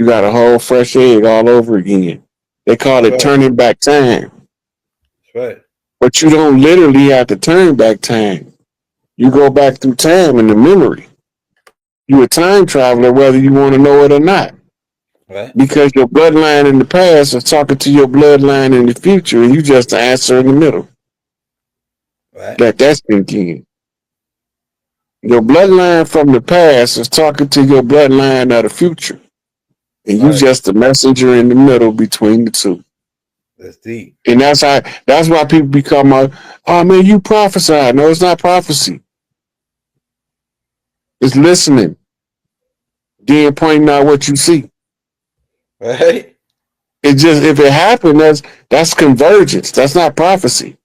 You got a whole fresh egg all over again. They call That's it right. turning back time. That's right. But you don't literally have to turn back time. You go back through time in the memory. You a time traveler whether you want to know it or not. Right. Because your bloodline in the past is talking to your bloodline in the future, and you just the answer in the middle. Right. That's thinking. Your bloodline from the past is talking to your bloodline of the future, and you Right. just the messenger in the middle between the two. That's deep. And that's why people become oh man, you prophesied. No, it's not prophecy. It's listening, then pointing out what you see. Right. It just if it happened, that's convergence. That's not prophecy,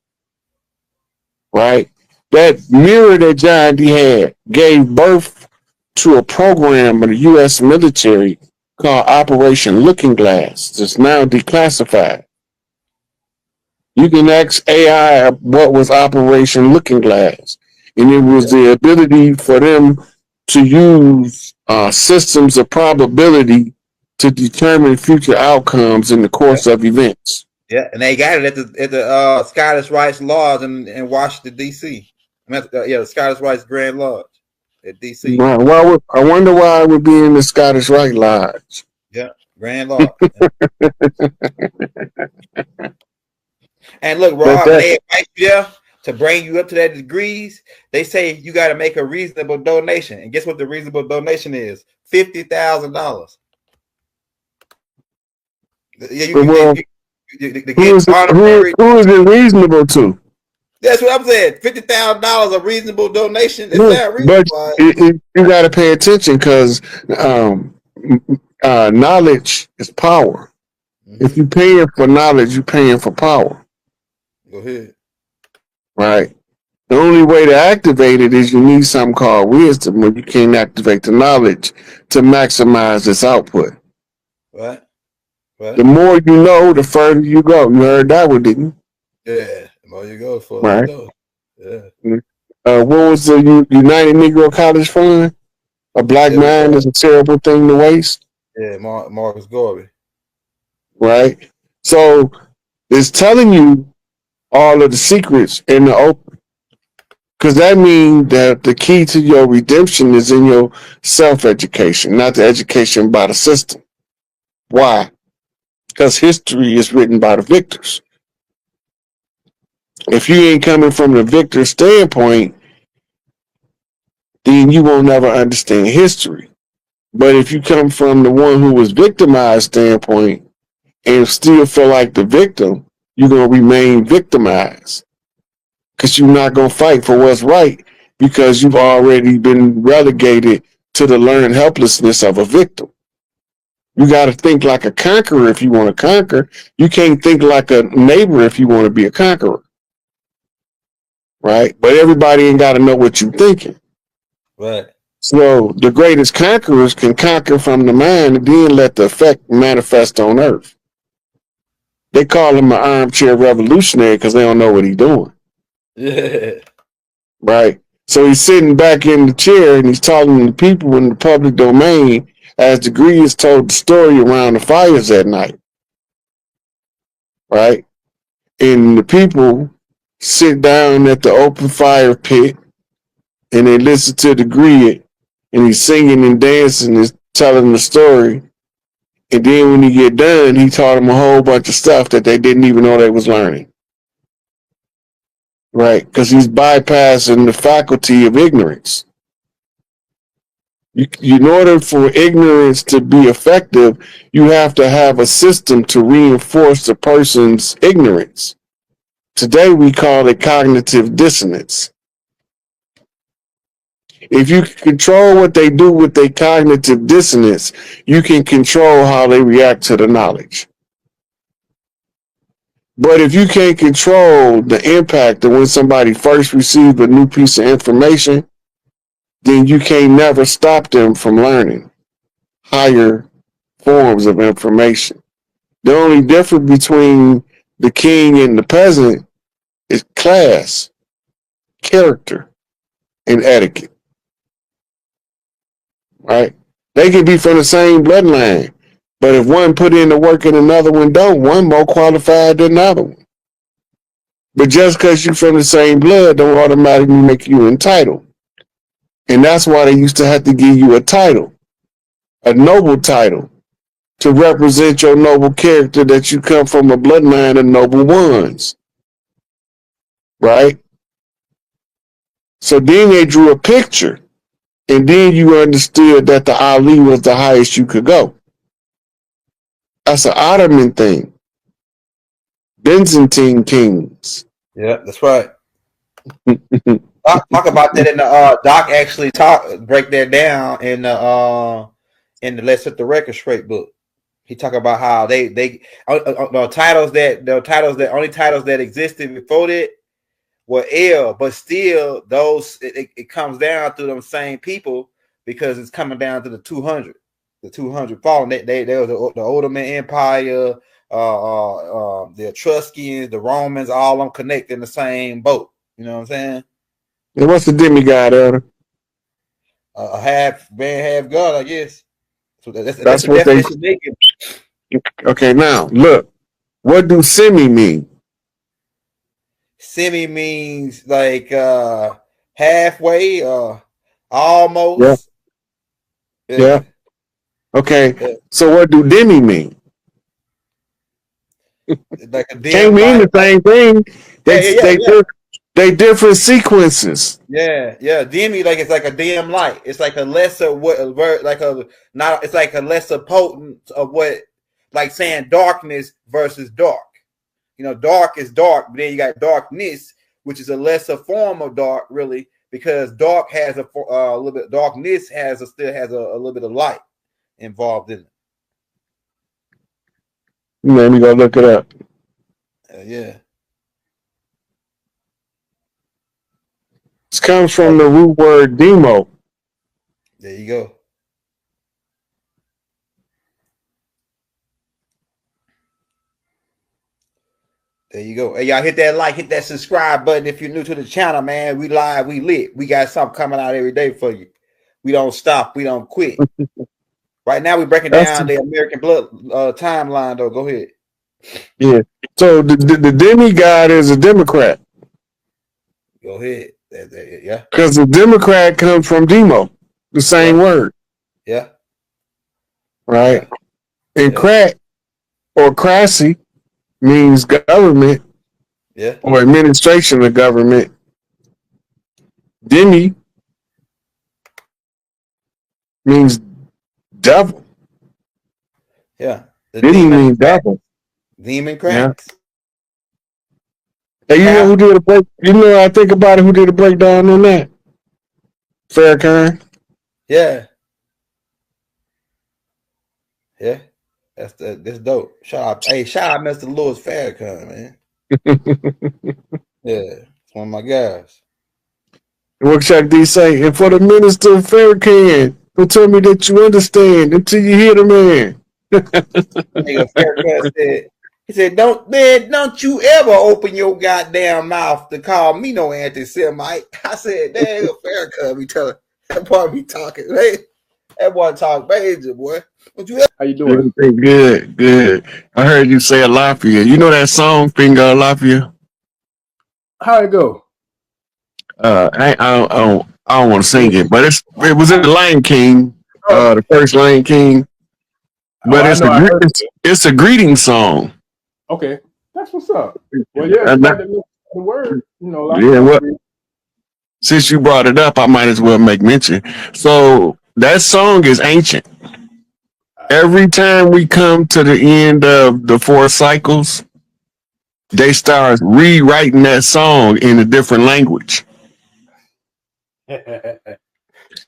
right? That mirror that John D had gave birth to a program of the U.S. military called Operation Looking Glass. It's now declassified. You can ask AI what was Operation Looking Glass, and it was Yeah. the ability for them to use systems of probability to determine future outcomes in the Yeah. course of events. Yeah. And they got it at the Scottish Rites Lodge in Washington D.C. The Scottish Rites Grand Lodge at D.C. I wonder why it would be in the Scottish Rite Lodge. Yeah, Grand Lodge. Yeah. And look, But Rob, when that they invite you there to bring you up to that degrees, they say you got to make a reasonable donation. And guess what the reasonable donation is? $50,000. Yeah, well, to get who is it reasonable to? That's what I'm saying. $50,000 a reasonable donation. It No, sounds but reasonable. you got to pay attention because um, knowledge is power. If you're paying for knowledge, you're paying for power. Go ahead. Right. The only way to activate it is you need something called wisdom, where you can't activate the knowledge to maximize its output. Right. The Right. more you know, the further you go. You heard that one, didn't you? Yeah. The more you go, the further you Right. go. Yeah. What was the United Negro College Fund? A black Yeah. mind is a terrible thing to waste. Yeah. Marcus Gorby. Right. So it's telling you all of the secrets in the open. Because that means that the key to your redemption is in your self-education, not the education by the system. Why? Because history is written by the victors. If you ain't coming from the victor standpoint, then you won't never understand history. But if you come from the one who was victimized standpoint and still feel like the victim, you're going to remain victimized because you're not going to fight for what's right because you've already been relegated to the learned helplessness of a victim. You got to think like a conqueror if you want to conquer. You can't think like a neighbor if you want to be a conqueror. Right? But everybody ain't got to know what you're thinking. Right. So the greatest conquerors can conquer from the mind and then let the effect manifest on earth. They call him an armchair revolutionary because they don't know what he's doing. Yeah. Right? So he's sitting back in the chair and he's talking to people in the public domain as the Greeks told the story around the fires that night. Right? And the people sit down at the open fire pit and they listen to the grid and he's singing and dancing and telling the story. And then when he get done, he taught them a whole bunch of stuff that they didn't even know they was learning. Right? Because he's bypassing the faculty of ignorance. In order for ignorance to be effective, you have to have a system to reinforce the person's ignorance. Today we call it cognitive dissonance. If you can control what they do with their cognitive dissonance, you can control how they react to the knowledge. But if you can't control the impact of when somebody first received a new piece of information, then you can't never stop them from learning higher forms of information. The only difference between the king and the peasant is class, character, and etiquette. Right? They can be from the same bloodline, But if one put in the work and another one don't, one more qualified than the other one. But just because you're from the same blood don't automatically make you entitled. And that's why they used to have to give you a title, a noble title, to represent your noble character that you come from a bloodline of noble ones. Right? So then they drew a picture, and then you understood that the Ali was the highest you could go. That's an Ottoman thing. Byzantine kings. Yeah, that's right. Talk about that in the Doc actually break that down in the Let's Set the Record Straight book. He talk about how the titles that existed before that were L, but still those it comes down to them same people because it's coming down to the 200 fallen. They were the Ottoman Empire, the Etruscans, the Romans, all them connected in the same boat. You know what I'm saying? And what's the demigod, Elder? A half man, half God, I guess. So that's the what definition they give. Okay, now look, what do semi mean? Semi means like halfway, almost. Yeah. Okay. Yeah. So what do demi mean? Like a can't mean the same thing. They different sequences. Yeah. Demi, like it's like a dim light. It's like a lesser it's like a lesser potent of what, like saying darkness versus dark. You know, dark is dark, but then you got darkness, which is a lesser form of dark, really, because dark has a little bit. Darkness still has a little bit of light involved in it. Let me go look it up. Yeah. This comes from the root word demo. There you go. There you go. Hey, y'all hit that like, hit that subscribe button if you're new to the channel, man. We live, we lit. We got something coming out every day for you. We don't stop. We don't quit. Right now, we're breaking down the American blood timeline, though. Go ahead. Yeah. So the demigod is a Democrat. Go ahead. Yeah. Because the Democrat comes from demo, the same word. Yeah. Right. Yeah. And crack or crassy means government. Yeah. Or administration of government. Demi means devil. Yeah. Demi means devil. Demon cracks. Yeah. Hey, you know who did a break? You know, I think about it. Who did a breakdown on that? Farrakhan. Yeah. Yeah. That's dope. Shout out Mr. Louis Farrakhan, man. Yeah, it's one of my guys. What Chuck D say? And for the minister of Farrakhan, who told me that you understand until you hear the man. Nigga Farrakhan said, he said, don't you ever open your goddamn mouth to call me no anti-Semite. I said, damn, Farrakhan be telling that boy be talking, man. That boy talk major, boy. How you doing? Good. I heard you say a Lafia. You know that song, Finger Lafia? How it go? I don't want to sing it, but it was in the Lion King, the first Lion King. But it's a greeting song. Okay, that's what's up. Well, yeah, the word, you know. Yeah, since you brought it up, I might as well make mention. So that song is ancient. Every time we come to the end of the 4 cycles, they start rewriting that song in a different language.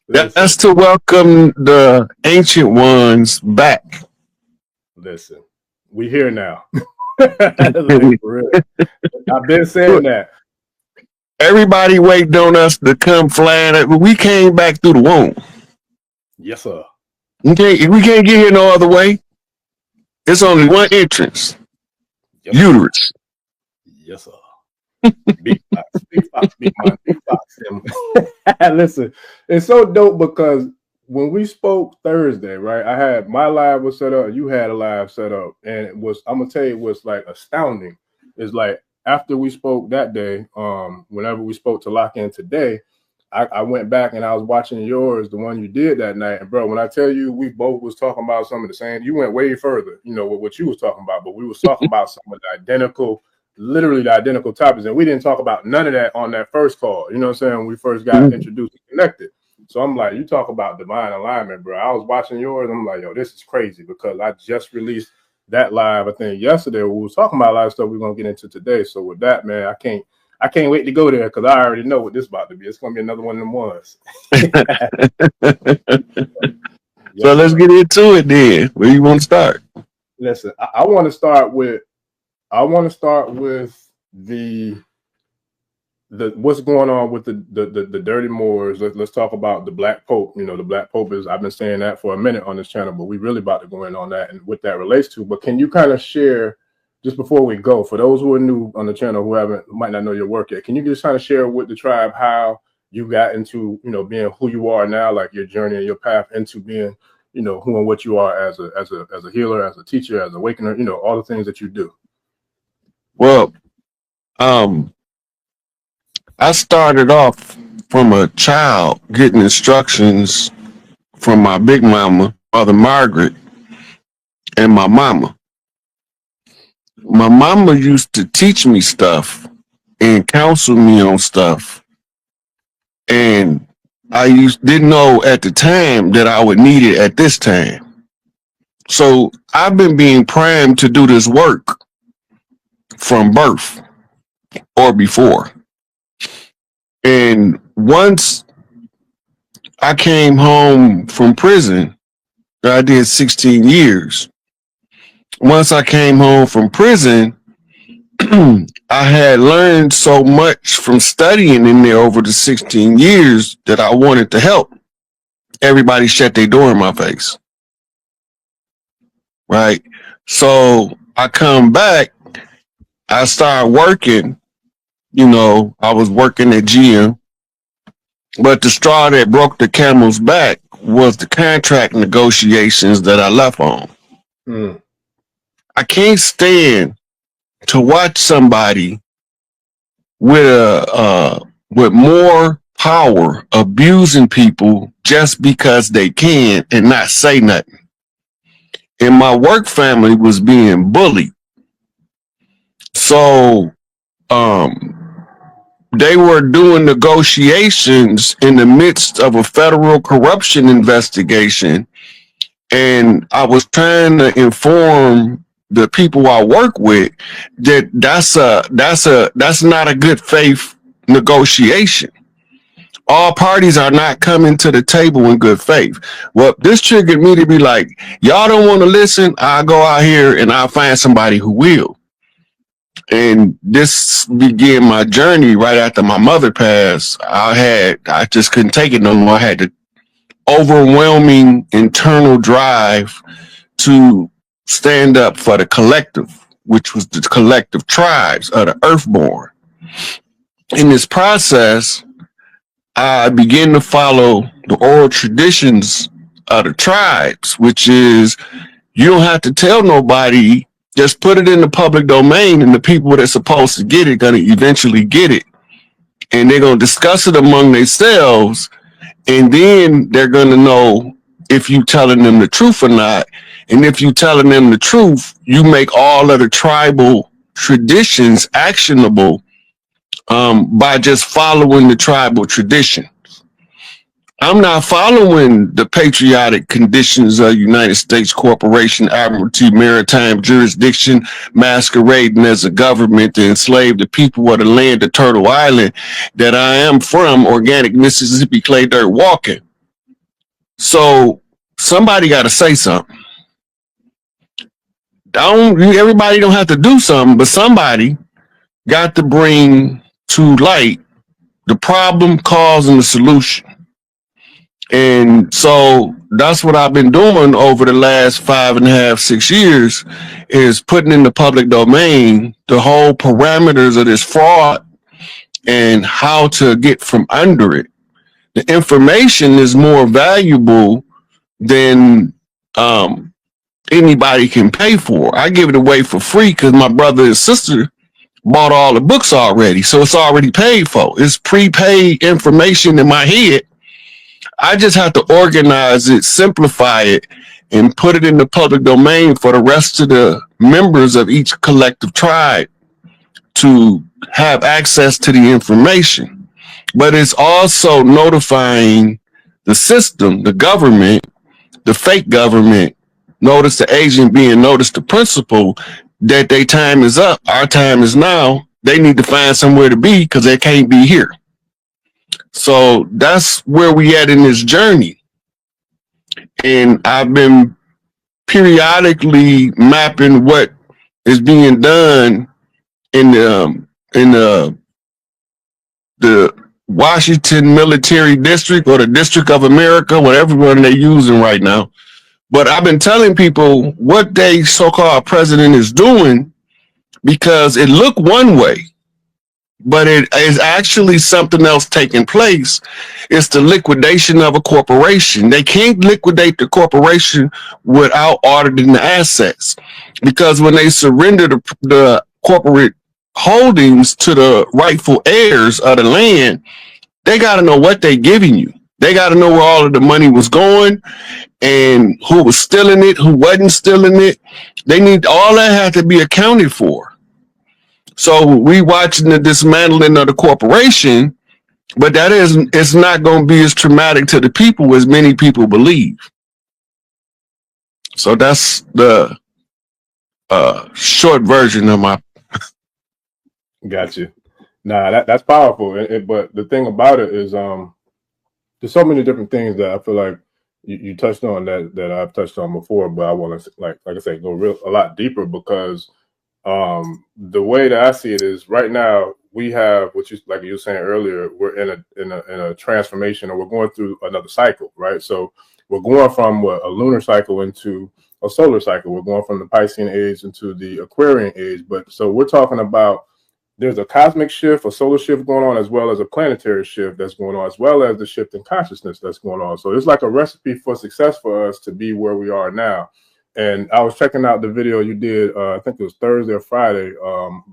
That's to welcome the ancient ones back. Listen, we here now. I've been saying that. Everybody waiting on us to come flying. We came back through the womb. Yes, sir. We can't get here no other way. It's only one entrance. Yep. Uterus. Yes, sir. Big fox. Listen, it's so dope because when we spoke Thursday, right? I had my live was set up, you had a live set up, and it was, I'm gonna tell you, it was like astounding. It's like after we spoke that day, whenever we spoke to lock in today, I went back and I was watching yours, the one you did that night. And bro, when I tell you we both was talking about some of the same, you went way further, you know, with what you was talking about, but we was talking about some of the identical, literally the identical topics. And we didn't talk about none of that on that first call. You know what I'm saying? When we first got introduced and connected. So I'm like, you talk about divine alignment, bro. I was watching yours. I'm like, yo, this is crazy because I just released that live, I think yesterday. We was talking about a lot of stuff we're gonna get into today. So with that, man, I can't wait to go there because I already know what this is about to be. It's gonna be another one of them ones. So let's get into it then. Where you want to start? Listen, I want to start with the what's going on with the dirty Moors. Let's talk about the Black Pope. You know, the Black Pope is, I've been saying that for a minute on this channel, but we really about to go in on that and what that relates to. But can you kind of share, just before we go, for those who are new on the channel who might not know your work yet, can you just kind of share with the tribe how you got into, you know, being who you are now, like your journey and your path into being, you know, who and what you are as a healer, as a teacher, as an awakener, you know, all the things that you do? Well, I started off from a child getting instructions from my big mama, Mother Margaret, and my mama. My mama used to teach me stuff and counsel me on stuff. And I didn't know at the time that I would need it at this time. So I've been being primed to do this work from birth or before. And once I came home from prison, I did 16 years. Once I came home from prison, I had learned so much from studying in there over the 16 years that I wanted to help. Everybody shut their door in my face. Right? So I come back, I started working, you know, I was working at GM, but the straw that broke the camel's back was the contract negotiations that I left on. I can't stand to watch somebody with more power abusing people just because they can and not say nothing. And my work family was being bullied. So they were doing negotiations in the midst of a federal corruption investigation. And I was trying to inform the people I work with that that's not a good faith negotiation. All parties are not coming to the table in good faith. Well, this triggered me to be like, y'all don't want to listen, I'll go out here and I'll find somebody who will. And this began my journey right after my mother passed. I just couldn't take it no more. I had the overwhelming internal drive to stand up for the collective, which was the collective tribes of the Earthborn. In this process, I began to follow the oral traditions of the tribes, which is you don't have to tell nobody, just put it in the public domain, and the people that's supposed to get it going to eventually get it. And they're going to discuss it among themselves, and then they're going to know if you telling them the truth or not. And if you telling them the truth, you make all of the tribal traditions actionable by just following the tribal tradition. I'm not following the patriotic conditions of United States Corporation, Admiralty, Maritime Jurisdiction, masquerading as a government to enslave the people of the land of Turtle Island that I am from, organic Mississippi clay dirt walking. So somebody got to say something. Everybody don't have to do something, but somebody got to bring to light the problem, cause, and the solution. And so that's what I've been doing over the last 5.5, 6 years, is putting in the public domain the whole parameters of this fraud and how to get from under it. The information is more valuable than anybody can pay for. I give it away for free because my brother and sister bought all the books already. So it's already paid for. It's prepaid information in my head. I just have to organize it, simplify it, and put it in the public domain for the rest of the members of each collective tribe to have access to the information. But it's also notifying the system, the government, the fake government, notice the agent being noticed the principal, that their time is up. Our time is now. They need to find somewhere to be because they can't be here. So that's where we at in this journey. And I've been periodically mapping what is being done in the Washington Military District or the District of America, whatever one they're using right now. But I've been telling people what they so-called president is doing because it looked one way, but it is actually something else taking place. It's the liquidation of a corporation. They can't liquidate the corporation without auditing the assets, because when they surrender the corporate holdings to the rightful heirs of the land, they got to know what they're giving you. They got to know where all of the money was going and who was stealing it, who wasn't stealing it. They need all that had to be accounted for. So we watching the dismantling of the corporation, but it's not going to be as traumatic to the people as many people believe. So that's the short version of my. Gotcha. Nah, that's powerful. But the thing about it is, there's so many different things that I feel like you touched on that I've touched on before, but I want to like I say go a lot deeper, because the way that I see it is right now we have, which is like you were saying earlier, we're in a transformation, or we're going through another cycle, right? So we're going from a lunar cycle into a solar cycle. We're going from the Piscean age into the Aquarian age. But so we're talking about there's a cosmic shift, a solar shift going on, as well as a planetary shift that's going on, as well as the shift in consciousness that's going on. So it's like a recipe for success for us to be where we are now. And I was checking out the video you did, I think it was Thursday or Friday,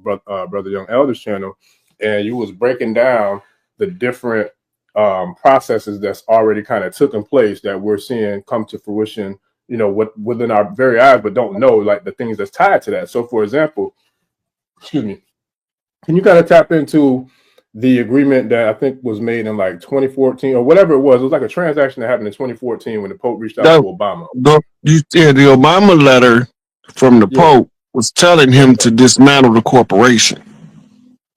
Brother Young Elder's channel, and you was breaking down the different processes that's already kind of taken place that we're seeing come to fruition, you know, within our very eyes, but don't know like the things that's tied to that. So for example, excuse me, can you kind of tap into the agreement that I think was made in like 2014 or whatever it was? It was like a transaction that happened in 2014 when the Pope reached out to Obama. The Obama letter from the Pope was telling him to dismantle the corporation.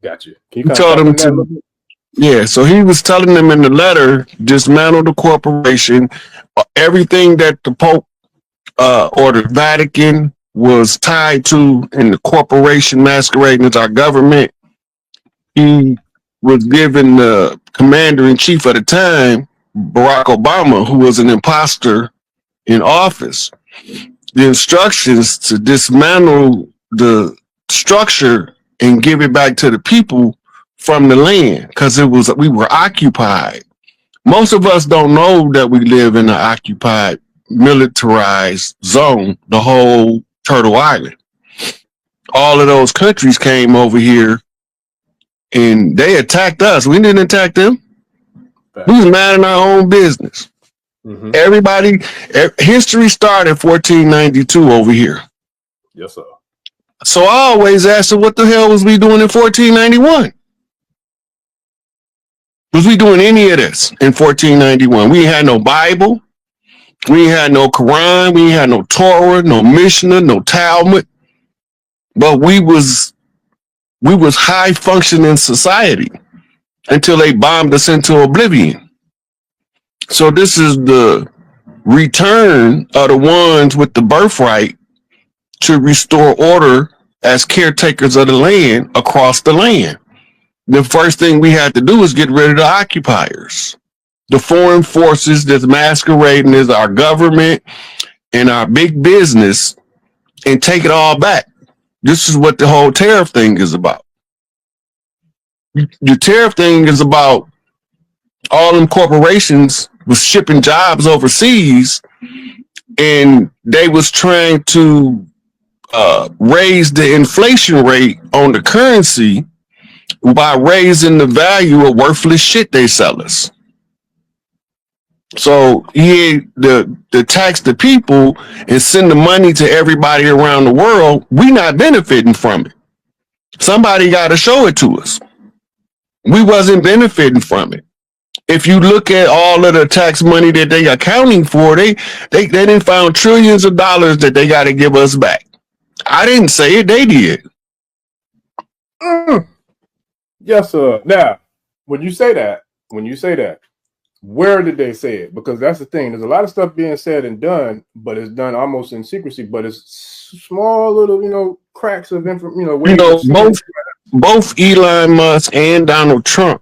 Gotcha. Can you told him to, so he was telling them in the letter, dismantle the corporation. Everything that the Pope or the Vatican was tied to in the corporation masquerading as our government, he was given the commander-in-chief at the time, Barack Obama, who was an imposter in office, the instructions to dismantle the structure and give it back to the people from the land, because we were occupied. Most of us don't know that we live in an occupied, militarized zone, the whole Turtle Island. All of those countries came over here and they attacked us. We didn't attack them. We was minding our own business. Mm-hmm. Everybody, history started 1492 over here. Yes, sir. So I always asked her, what the hell was we doing in 1491? Was we doing any of this in 1491? We ain't had no Bible. We ain't had no Quran. We ain't had no Torah, no Mishnah, no Talmud. But we was high functioning society until they bombed us into oblivion. So this is the return of the ones with the birthright to restore order as caretakers of the land across the land. The first thing we had to do is get rid of the occupiers, the foreign forces that's masquerading as our government and our big business, and take it all back. This is what the whole tariff thing is about. The tariff thing is about all them corporations was shipping jobs overseas, and they was trying to raise the inflation rate on the currency by raising the value of worthless shit they sell us. So the tax the people and send the money to everybody around the world. We not benefiting from it. Somebody got to show it to us. We wasn't benefiting from it. If you look at all of the tax money that they accounting for, they didn't found trillions of dollars that they got to give us back. I didn't say it; they did. Yes, sir. Now, when you say that, where did they say it? Because that's the thing. There's a lot of stuff being said and done, but it's done almost in secrecy. But it's small little, cracks of information. Both Elon Musk and Donald Trump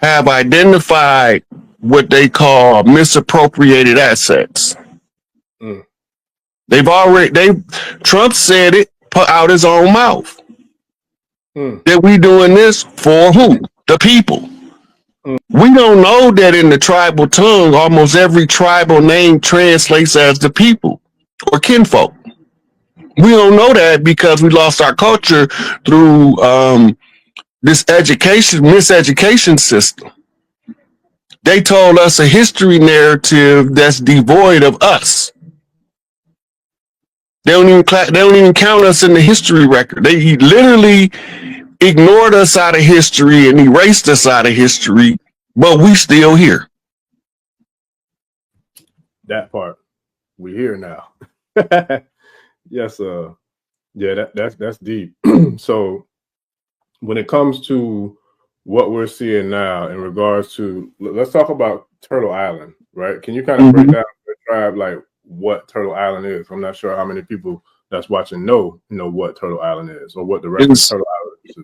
have identified what they call misappropriated assets. Trump said it, put out his own mouth. That we doing this for who? The people. We don't know that in the tribal tongue, almost every tribal name translates as the people or kinfolk. We don't know that because we lost our culture through this miseducation system. They told us a history narrative that's devoid of us. They don't even count us in the history record. They literally ignored us out of history and erased us out of history, but we still here. That part, we here now. Yes, yeah, that's deep. So when it comes to what we're seeing now in regards to, let's talk about Turtle Island, right? Can you kind of break down, describe like what Turtle Island is? I'm not sure how many people that's watching know what Turtle Island is or what the reference to Turtle Island is.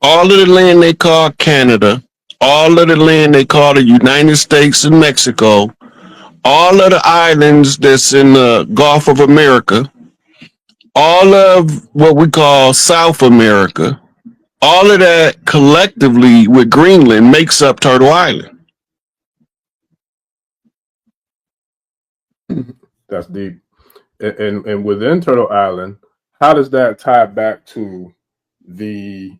All of the land they call Canada, all of the land they call the United States and Mexico, all of the islands that's in the Gulf of America, all of what we call South America, all of that collectively with Greenland makes up Turtle Island. That's deep. And within Turtle Island, how does that tie back to the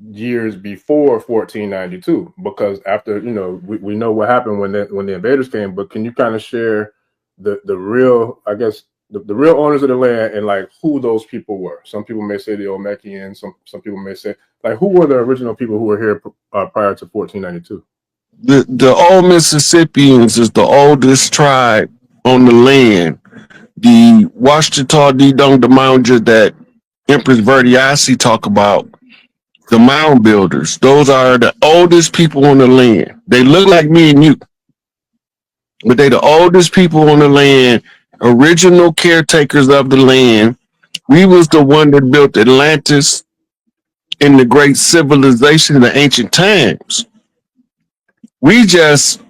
years before 1492? Because after, we know what happened when the invaders came, but can you kind of share the real, I guess, the real owners of the land and like who those people were? Some people may say the Olmekians, some people may say, like, who were the original people who were here prior to 1492? The old Mississippians is the oldest tribe on the land. The Washita D Dung the Moundja that Empress Verdiasi talk about, the mound builders, those are the oldest people on the land. They look like me and you, but they the oldest people on the land, original caretakers of the land. We was the one that built Atlantis in the great civilization of the ancient times. We just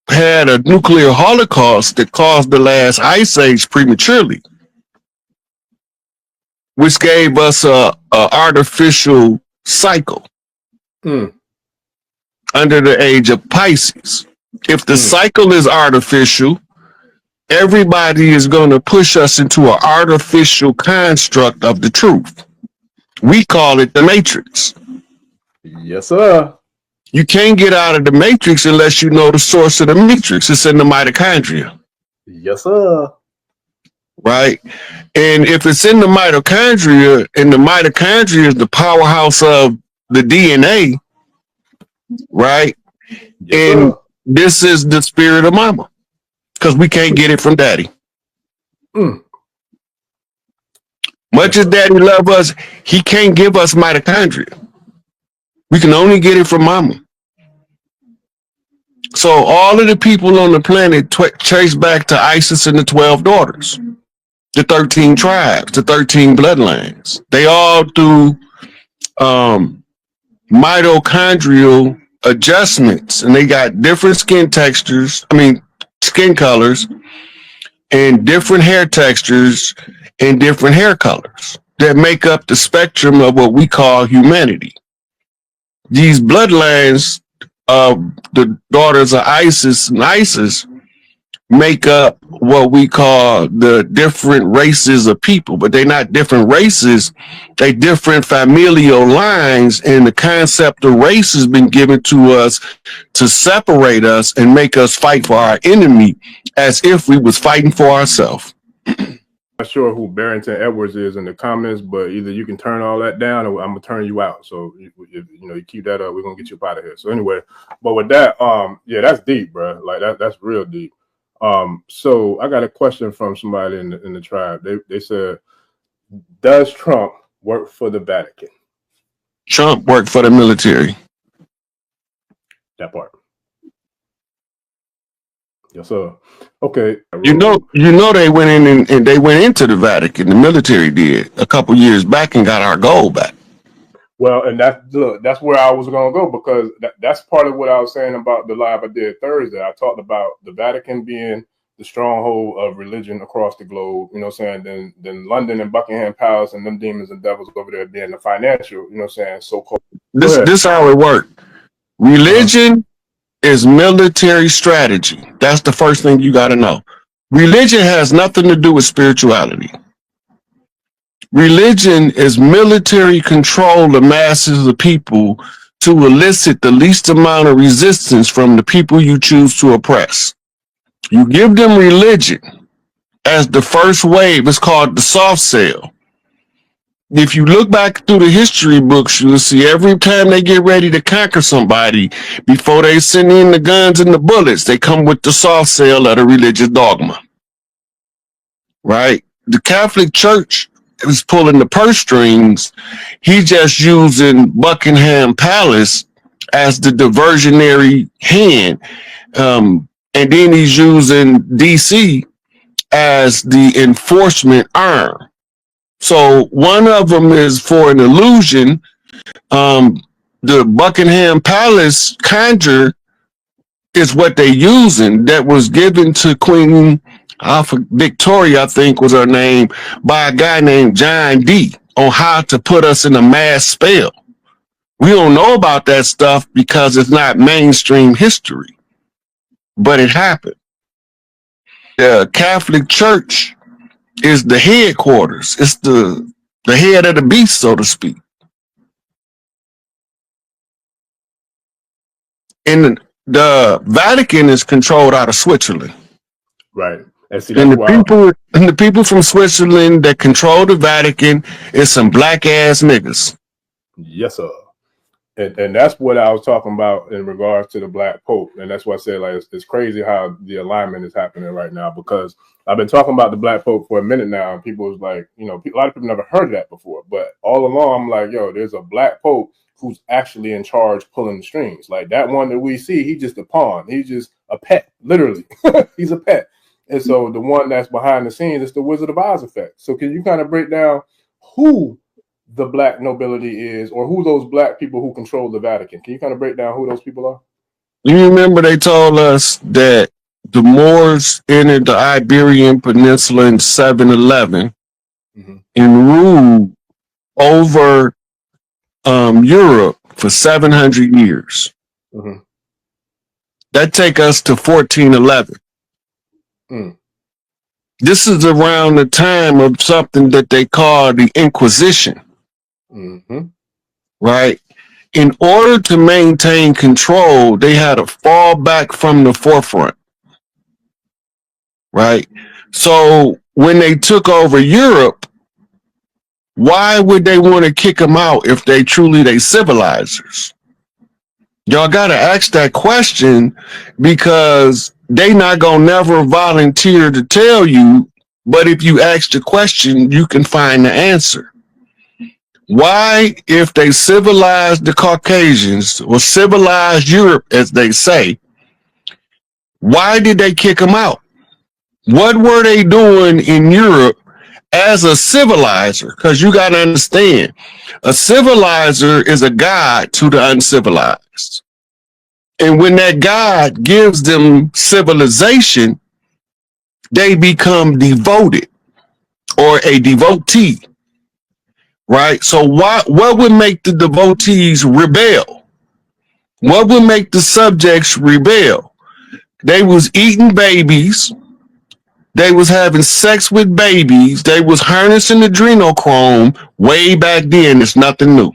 had a nuclear holocaust that caused the last ice age prematurely, which gave us a artificial cycle under the age of Pisces. If the cycle is artificial, everybody is going to push us into an artificial construct of the truth. We call it the Matrix. Yes, sir. You can't get out of the Matrix unless you know the source of the Matrix. It's in the mitochondria. Yes, sir. Right? And if it's in the mitochondria, and the mitochondria is the powerhouse of the DNA, right? Yes, and sir. This is the spirit of mama, because we can't get it from daddy. Much as daddy love us, he can't give us mitochondria. We can only get it from mama. So all of the people on the planet trace back to Isis and the 12 daughters, the 13 tribes, the 13 bloodlines. They all through mitochondrial adjustments, and they got different skin colors, and different hair textures and different hair colors that make up the spectrum of what we call humanity. These bloodlines the daughters of ISIS and ISIS make up what we call the different races of people, but they're not different races. They different familial lines, and the concept of race has been given to us to separate us and make us fight for our enemy as if we was fighting for ourselves. Not sure who Barrington Edwards is in the comments, but either you can turn all that down or I'm gonna turn you out. So if you keep that up, we're gonna get you up out of here. So anyway, but with that, yeah, that's deep, bro. Like that's real deep. So I got a question from somebody in the tribe. They said, does Trump work for the Vatican? Trump worked for the military. That part. Yes, sir. Okay. You know, they went in and they went into the Vatican. The military did a couple years back and got our gold back. Well, and that's where I was going to go, because that's part of what I was saying about the live I did Thursday. I talked about the Vatican being the stronghold of religion across the globe, you know what I'm saying? Then London and Buckingham Palace and them demons and devils over there being the financial, you know what I'm saying, so-called. This how it worked. Religion is military strategy. That's the first thing you got to know. Religion has nothing to do with spirituality. Religion is military control of masses of people to elicit the least amount of resistance from the people you choose to oppress. You give them religion as the first wave. It's called the soft sell. If you look back through the history books, you'll see every time they get ready to conquer somebody, before they send in the guns and the bullets, they come with the soft sell of the religious dogma. Right? The Catholic Church is pulling the purse strings. He's just using Buckingham Palace as the diversionary hand. And then he's using DC as the enforcement arm. So one of them is for an illusion. The Buckingham Palace conjure is what they're using, that was given to Queen Victoria, I think was her name, by a guy named John D, on how to put us in a mass spell. We don't know about that stuff because it's not mainstream history, but it happened. The Catholic Church is the headquarters. It's the head of the beast, so to speak. And the Vatican is controlled out of Switzerland. Right. And the people from Switzerland that control the Vatican is some black ass niggas. Yes, sir. And that's what I was talking about in regards to the Black Pope. And that's why I said, like, it's crazy how the alignment is happening right now, because I've been talking about the Black Pope for a minute now, and people was like, a lot of people never heard of that before. But all along, I'm like, yo, there's a Black Pope who's actually in charge pulling the strings. Like that one that we see, he's just a pawn. He's just a pet, literally. He's a pet. And so the one that's behind the scenes is the Wizard of Oz effect. So can you kind of break down who the black nobility is, or who those black people who control the Vatican? Can you kind of break down who those people are? You remember they told us that the Moors entered the Iberian Peninsula in 711 and ruled over Europe for 700 years. That take us to 1411. This is around the time of something that they call the Inquisition. Right? In order to maintain control, they had to fall back from the forefront. Right? So when they took over Europe, why would they want to kick them out if they civilizers? Y'all got to ask that question, because they not going to never volunteer to tell you. But if you ask the question, you can find the answer. Why, if they civilized the Caucasians or civilized Europe, as they say, why did they kick them out? What were they doing in Europe as a civilizer? Because you got to understand, a civilizer is a guide to the uncivilized. And when that God gives them civilization, they become devoted or a devotee. Right? So what would make the devotees rebel? What would make the subjects rebel? They was eating babies. They was having sex with babies. They was harnessing adrenochrome way back then. It's nothing new.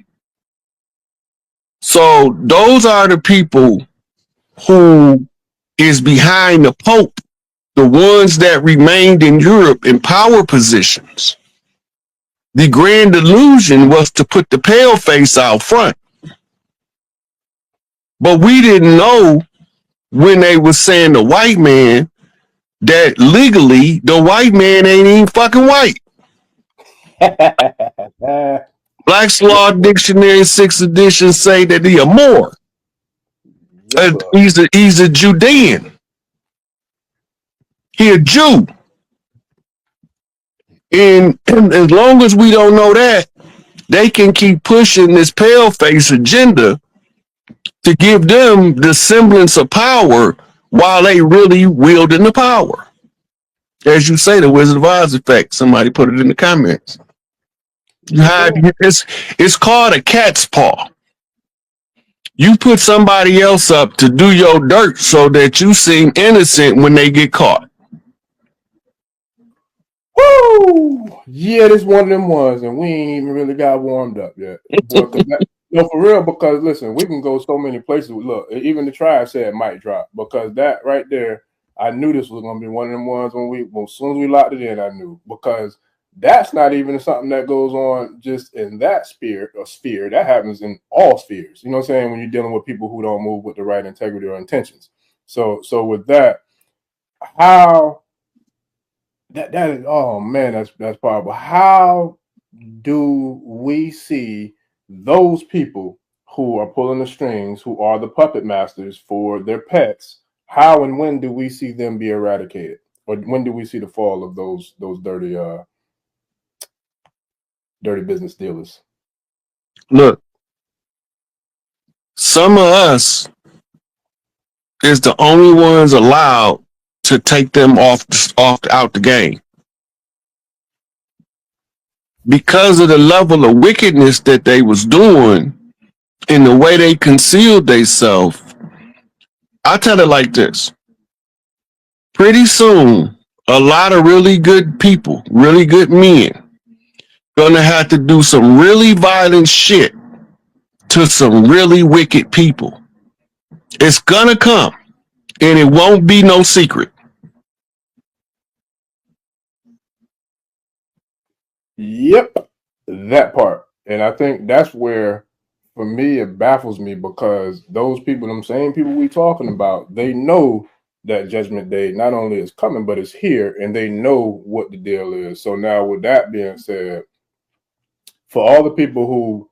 So those are the people who is behind the Pope, the ones that remained in Europe in power positions. The grand illusion was to put the pale face out front. But we didn't know when they was saying the white man that legally the white man ain't even fucking white. Black's Law Dictionary 6th edition say that he a Moor. Yes, He's a Judean. He a Jew. And as long as we don't know that, they can keep pushing this pale face agenda to give them the semblance of power while they really wielding the power. As you say, the Wizard of Oz effect. Somebody put it in the comments. It's called a cat's paw. You put somebody else up to do your dirt so that you seem innocent when they get caught. Woo! Yeah, this one of them ones, and we ain't even really got warmed up yet. Boy, no, for real, because listen, we can go so many places. Look, even the tribe said it might drop, because that right there, I knew this was gonna be one of them ones as soon as we locked it in, I knew, because that's not even something that goes on just in that sphere. That happens in all spheres. You know what I'm saying? When you're dealing with people who don't move with the right integrity or intentions. So with that, how that is, oh man, that's powerful. How do we see those people who are pulling the strings, who are the puppet masters for their pets? How and when do we see them be eradicated, or when do we see the fall of those dirty business dealers? Look, some of us is the only ones allowed to take them out the game. Because of the level of wickedness that they was doing and the way they concealed themselves, I tell it like this. Pretty soon, a lot of really good people, really good men, gonna have to do some really violent shit to some really wicked people. It's gonna come, and it won't be no secret. Yep, that part. And I think that's where, for me, it baffles me, because those people, them same people we talking about, they know that Judgment Day not only is coming, but it's here, and they know what the deal is. So now, with that being said, for all the people who